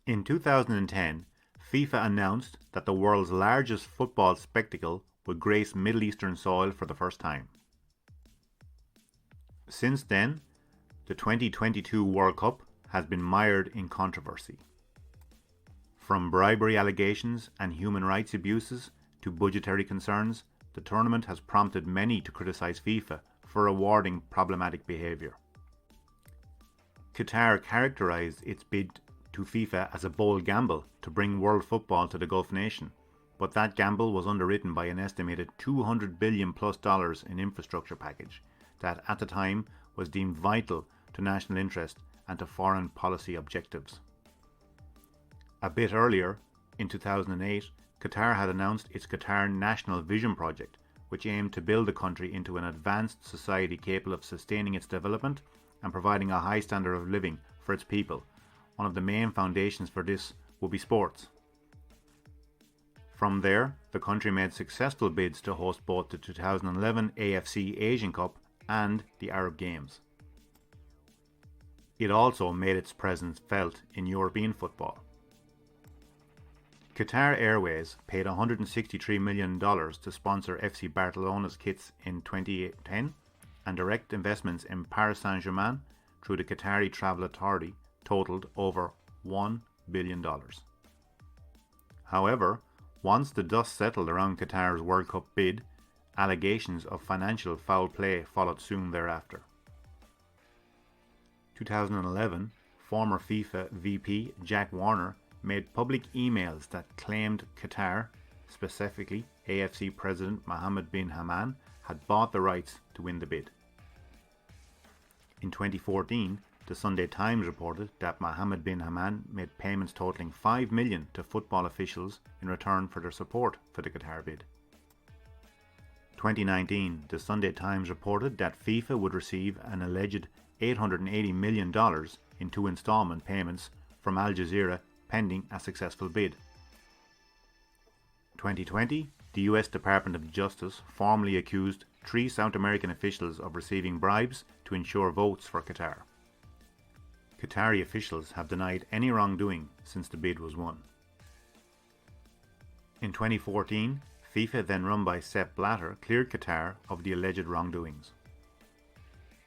In 2010, FIFA announced that the world's largest football spectacle would grace Middle Eastern soil for the first time. Since then, the 2022 World Cup has been mired in controversy. From bribery allegations and human rights abuses to budgetary concerns, the tournament has prompted many to criticise FIFA for rewarding problematic behaviour. Qatar characterised its bid to FIFA as a bold gamble to bring world football to the Gulf nation, but that gamble was underwritten by an estimated $200 billion plus in infrastructure package that at the time was deemed vital to national interest and to foreign policy objectives. A bit earlier, in 2008, Qatar had announced its Qatar National Vision Project, which aimed to build the country into an advanced society capable of sustaining its development and providing a high standard of living for its people. One of the main foundations for this will be sports. From there, the country made successful bids to host both the 2011 AFC Asian Cup and the Arab Games. It also made its presence felt in European football. Qatar Airways paid $163 million to sponsor FC Barcelona's kits in 2010, and direct investments in Paris Saint-Germain through the Qatari Travel Authority totaled over $1 billion. However, once the dust settled around Qatar's World Cup bid, allegations of financial foul play followed soon thereafter. 2011, former FIFA VP Jack Warner made public emails that claimed Qatar, specifically AFC President Mohammed bin Haman, had bought the rights to win the bid. In 2014, the Sunday Times reported that Mohammed bin Haman made payments totaling $5 million to football officials in return for their support for the Qatar bid. 2019, the Sunday Times reported that FIFA would receive an alleged $880 million in two installment payments from Al Jazeera pending a successful bid. 2020, the US Department of Justice formally accused 3 South American officials of receiving bribes to ensure votes for Qatar. Qatari officials have denied any wrongdoing since the bid was won. In 2014, FIFA, then run by Sepp Blatter, cleared Qatar of the alleged wrongdoings.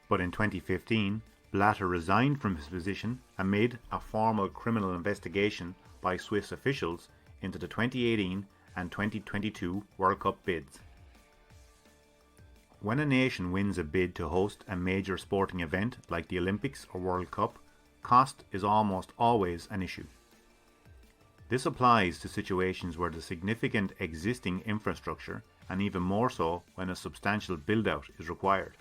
But in 2015, Blatter resigned from his position amid a formal criminal investigation by Swiss officials into the 2018 and 2022 World Cup bids. When a nation wins a bid to host a major sporting event like the Olympics or World Cup, cost is almost always an issue. This applies to situations where the significant existing infrastructure, and even more so when a substantial build-out is required.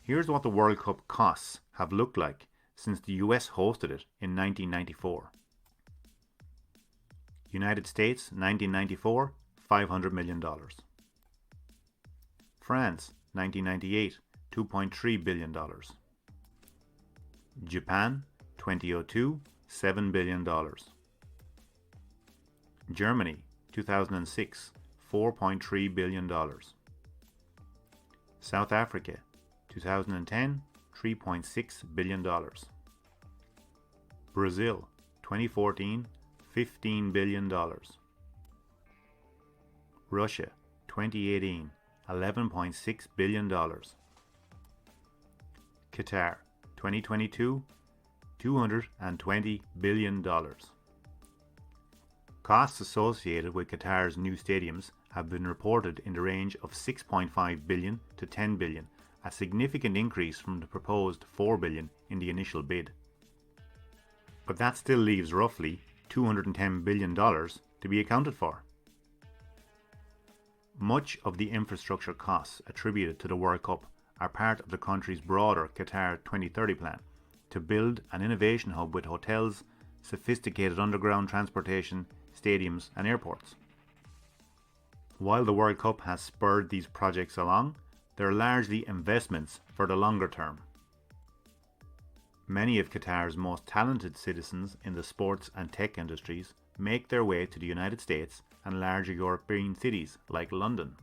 Here's what the World Cup costs have looked like since the US hosted it in 1994. United States 1994, $500 million. France 1998, $2.3 billion. Japan 2002, $7 billion. Germany 2006, $4.3 billion. South Africa 2010, $3.6 billion. Brazil 2014, $15 billion. Russia 2018, $11.6 billion. Qatar 2022, $220 billion. Costs associated with Qatar's new stadiums have been reported in the range of $6.5 billion to $10 billion, a significant increase from the proposed $4 billion in the initial bid. But that still leaves roughly $210 billion to be accounted for. Much of the infrastructure costs attributed to the World Cup are part of the country's broader Qatar 2030 plan to build an innovation hub with hotels, sophisticated underground transportation, stadiums and airports. While the World Cup has spurred these projects along, they're largely investments for the longer term. Many of Qatar's most talented citizens in the sports and tech industries make their way to the United States and larger European cities like London.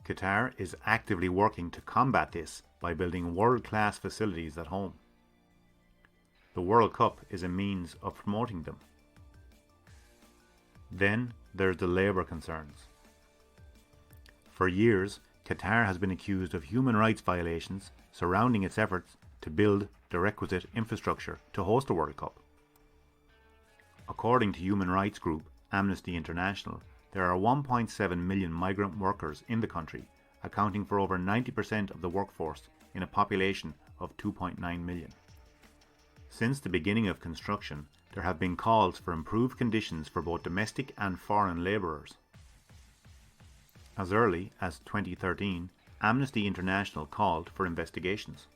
Qatar is actively working to combat this by building world-class facilities at home. The World Cup is a means of promoting them. Then there's the labour concerns. For years, Qatar has been accused of human rights violations surrounding its efforts to build the requisite infrastructure to host the World Cup. According to human rights group Amnesty International, there are 1.7 million migrant workers in the country, accounting for over 90% of the workforce in a population of 2.9 million. Since the beginning of construction, there have been calls for improved conditions for both domestic and foreign labourers. As early as 2013, Amnesty International called for investigations.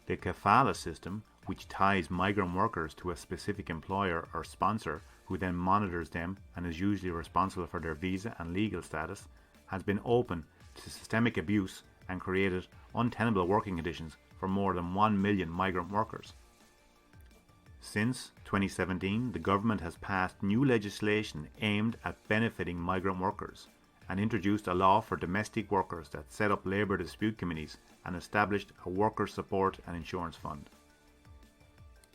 The kafala system, which ties migrant workers to a specific employer or sponsor who then monitors them and is usually responsible for their visa and legal status, has been open to systemic abuse and created untenable working conditions for more than 1 million migrant workers. Since 2017, the government has passed new legislation aimed at benefiting migrant workers and introduced a law for domestic workers that set up labour dispute committees and established a workers' support and insurance fund.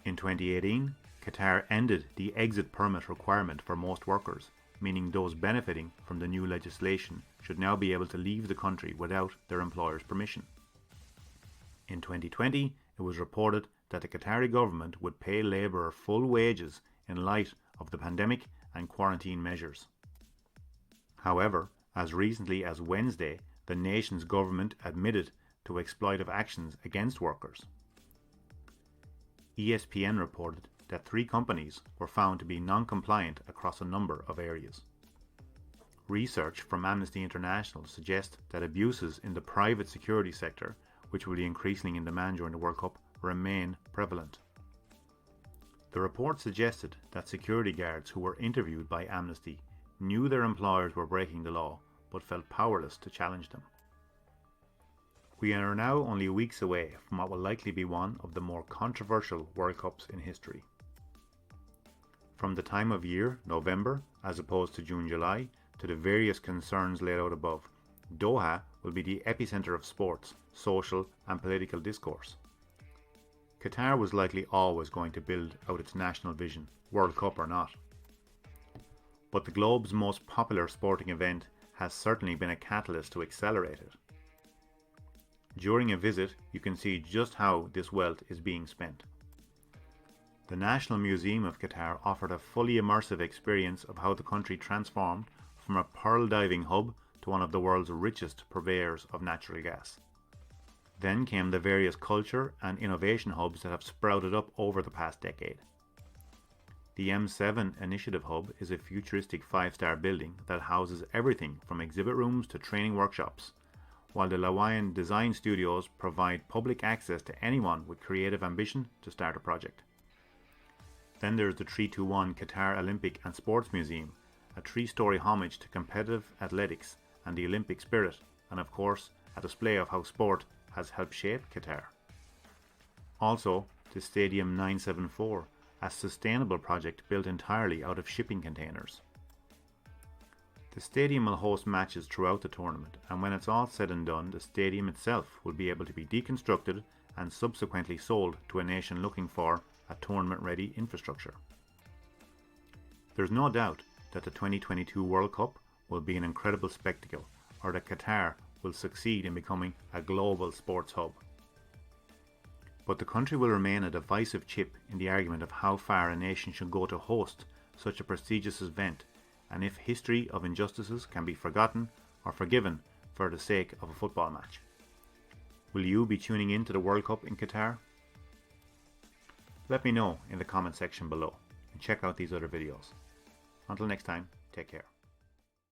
In 2018, Qatar ended the exit permit requirement for most workers, meaning those benefiting from the new legislation should now be able to leave the country without their employer's permission. In 2020, it was reported that the Qatari government would pay labourers full wages in light of the pandemic and quarantine measures. However, as recently as Wednesday, the nation's government admitted to exploitative actions against workers. ESPN reported that 3 companies were found to be non-compliant across a number of areas. Research from Amnesty International suggests that abuses in the private security sector, which will be increasingly in demand during the World Cup, remain prevalent. The report suggested that security guards who were interviewed by Amnesty knew their employers were breaking the law, but felt powerless to challenge them. We are now only weeks away from what will likely be one of the more controversial World Cups in history. From the time of year, November, as opposed to June-July, to the various concerns laid out above, Doha will be the epicenter of sports, social and political discourse. Qatar was likely always going to build out its national vision, World Cup or not. But the globe's most popular sporting event has certainly been a catalyst to accelerate it. During a visit, you can see just how this wealth is being spent. The National Museum of Qatar offered a fully immersive experience of how the country transformed from a pearl diving hub to one of the world's richest purveyors of natural gas. Then came the various culture and innovation hubs that have sprouted up over the past decade. The M7 Initiative Hub is a futuristic 5-star building that houses everything from exhibit rooms to training workshops, while the Lawayan Design Studios provide public access to anyone with creative ambition to start a project. Then there's the 321 Qatar Olympic and Sports Museum, a 3-story homage to competitive athletics and the Olympic spirit, and of course a display of how sport has helped shape Qatar. Also, the Stadium 974, a sustainable project built entirely out of shipping containers. The stadium will host matches throughout the tournament, and when it's all said and done, the stadium itself will be able to be deconstructed and subsequently sold to a nation looking for a tournament-ready infrastructure. There's no doubt that the 2022 World Cup will be an incredible spectacle, or that Qatar will succeed in becoming a global sports hub. But the country will remain a divisive chip in the argument of how far a nation should go to host such a prestigious event, and if history of injustices can be forgotten or forgiven for the sake of a football match. Will you be tuning in to the World Cup in Qatar? Let me know in the comment section below, and check out these other videos. Until next time, take care.